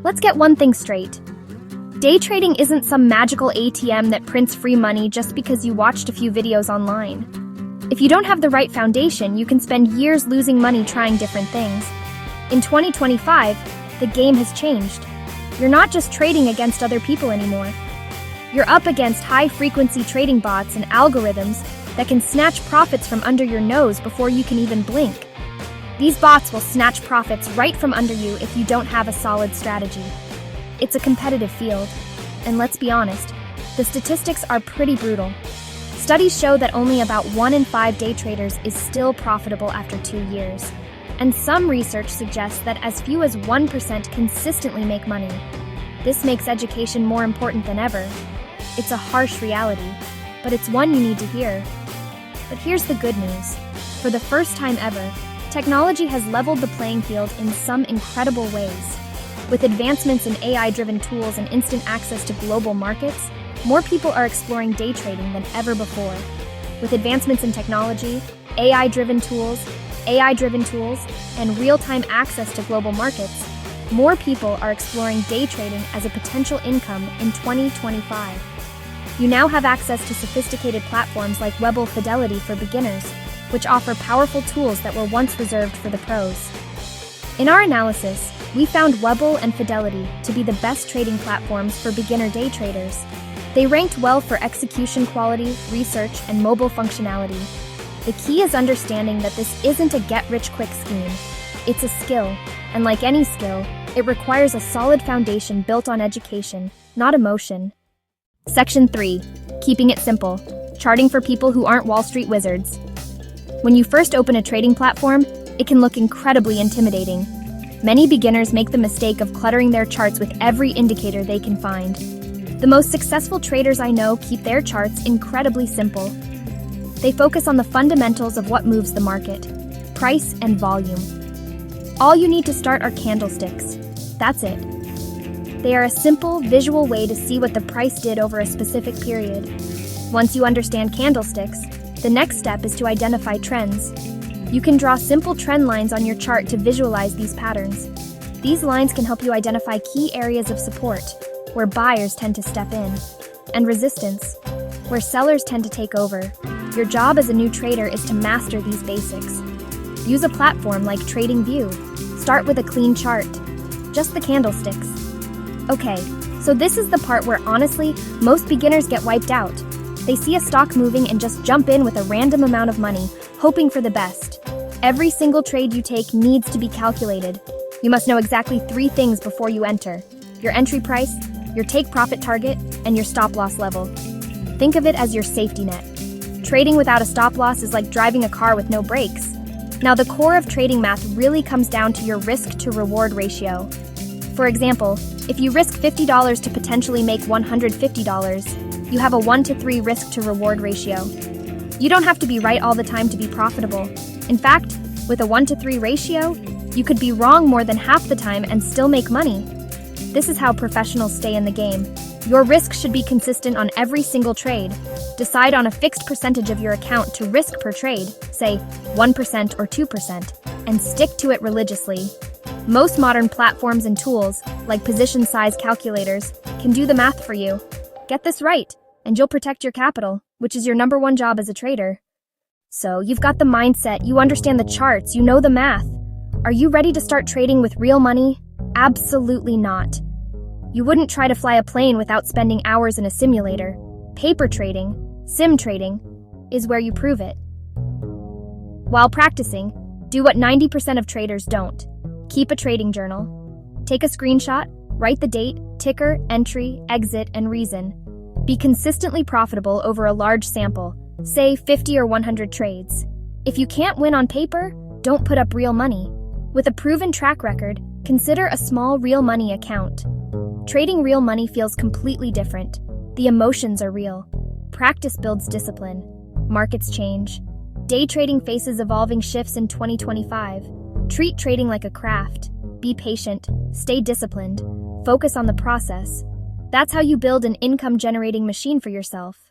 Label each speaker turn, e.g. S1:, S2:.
S1: Let's get one thing straight. Day trading isn't some magical ATM that prints free money just because you watched a few videos online. If you don't have the right foundation, you can spend years losing money trying different things. In 2025, the game has changed. You're not just trading against other people anymore. You're up against high-frequency trading bots and algorithms that can snatch profits from under your nose before you can even blink. These bots will snatch profits right from under you if you don't have a solid strategy. It's a competitive field, and let's be honest, the statistics are pretty brutal. Studies show that only about 1 in 5 day traders is still profitable after 2 years, and some research suggests that as few as 1% consistently make money. This makes education more important than ever. It's a harsh reality, but it's one you need to hear. But here's the good news. For the first time ever, technology has leveled the playing field in some incredible ways. With advancements in AI-driven tools and instant access to global markets, more people are exploring day trading than ever before. With advancements in technology, AI-driven tools, and real-time access to global markets, more people are exploring day trading as a potential income in 2025. You now have access to sophisticated platforms like simple.The for beginners, which offer powerful tools that were once reserved for the pros. In our analysis, we found simple and Fidelity to be the best trading platforms for beginner day traders. They ranked well for execution quality, research, and mobile functionality. The key is understanding that this isn't a get-rich-quick scheme. It's a skill, and like any skill, it requires a solid foundation built on education, not emotion. Section 3. Keeping it simple. Charting for people who aren't Wall Street wizards. When you first open a trading platform, it can look incredibly intimidating. Many beginners make the mistake of cluttering their charts with every indicator they can find. The most successful traders I know keep their charts incredibly simple. They focus on the fundamentals of what moves the market: price and volume. All you need to start are candlesticks. That's it. They are a simple, visual way to see what the price did over a specific period. Once you understand candlesticks, the next step is to identify trends. You can draw simple trend lines on your chart to visualize these patterns. These lines can help you identify key areas of support, where buyers tend to step in, and resistance, where sellers tend to take over. Your job as a new trader is to master these basics. Use a platform like TradingView. Start with a clean chart, just the candlesticks. Okay, so this is the part where honestly, most beginners get wiped out. They see a stock moving and just jump in with a random amount of money, hoping for the best. Every single trade you take needs to be calculated. You must know exactly 3 things before you enter: your entry price, your take profit target, and your stop loss level. Think of it as your safety net. Trading without a stop loss is like driving a car with no brakes. Now, the core of trading math really comes down to your risk to reward ratio. For example, if you risk $50 to potentially make $150, you have a 1 to 3 risk to reward ratio. You don't have to be right all the time to be profitable. In fact, with a 1 to 3 ratio, you could be wrong more than half the time and still make money. This is how professionals stay in the game. Your risk should be consistent on every single trade. Decide on a fixed percentage of your account to risk per trade, say 1% or 2%, and stick to it religiously. Most modern platforms and tools, like position size calculators, can do the math for you. Get this right, and you'll protect your capital, which is your #1 job as a trader. So, you've got the mindset, you understand the charts, you know the math. Are you ready to start trading with real money? Absolutely not. You wouldn't try to fly a plane without spending hours in a simulator. Paper trading, sim trading, is where you prove it. While practicing, do what 90% of traders don't. Keep a trading journal. Take a screenshot, write the date, ticker, entry, exit, and reason. Be consistently profitable over a large sample, say 50 or 100 trades. If you can't win on paper, don't put up real money. With a proven track record, consider a small real money account. Trading real money feels completely different. The emotions are real. Practice builds discipline. Markets change. Day trading faces evolving shifts in 2025. Treat trading like a craft. Be patient. Stay disciplined. Focus on the process. That's how you build an income-generating machine for yourself.